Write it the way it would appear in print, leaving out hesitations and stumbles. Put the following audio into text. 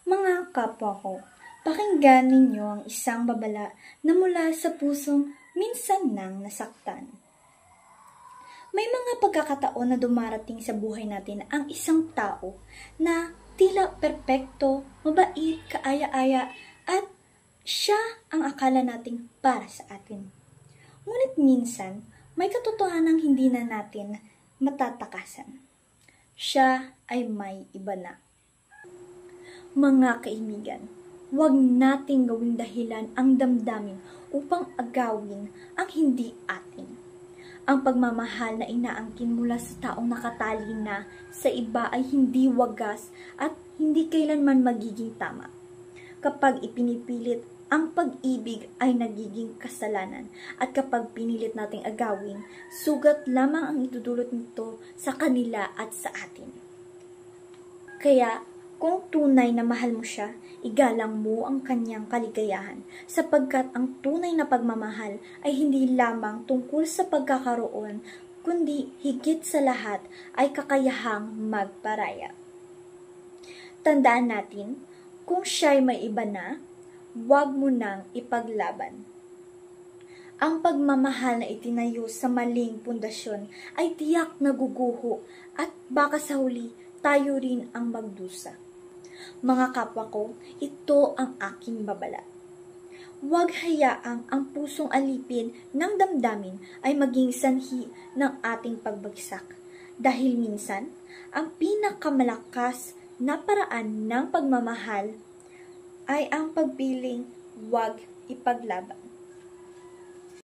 Mga kapwa ko, pakinggan ninyo ang isang babala na mula sa pusong minsan nang nasaktan. May mga pagkakataon na dumarating sa buhay natin ang isang tao na tila perpekto, mabait, kaaya-aya at siya ang akala nating para sa atin. Ngunit minsan, may katotohanang hindi na natin matatakasan. Siya ay may iba na. Mga kaibigan, huwag nating gawing dahilan ang damdamin upang agawin ang hindi atin. Ang pagmamahal na inaangkin mula sa taong nakatali na sa iba ay hindi wagas at hindi kailanman magiging tama. Kapag ipinipilit, ang pag-ibig ay nagiging kasalanan at kapag pinilit nating agawin, sugat lamang ang itudulot nito sa kanila at sa atin. Kaya, kung tunay na mahal mo siya, igalang mo ang kanyang kaligayahan sapagkat ang tunay na pagmamahal ay hindi lamang tungkol sa pagkakaroon, kundi higit sa lahat ay kakayahang magparaya. Tandaan natin, kung siya'y may iba na, huwag mo nang ipaglaban. Ang pagmamahal na itinayo sa maling pundasyon ay tiyak na guguho at baka sa huli tayo rin ang magdusa. Mga kapwa ko, ito ang aking babala. Huwag hayaang ang pusong alipin ng damdamin ay maging sanhi ng ating pagbagsak. Dahil minsan, ang pinakamalakas na paraan ng pagmamahal ay ang pagpiling huwag ipaglaban.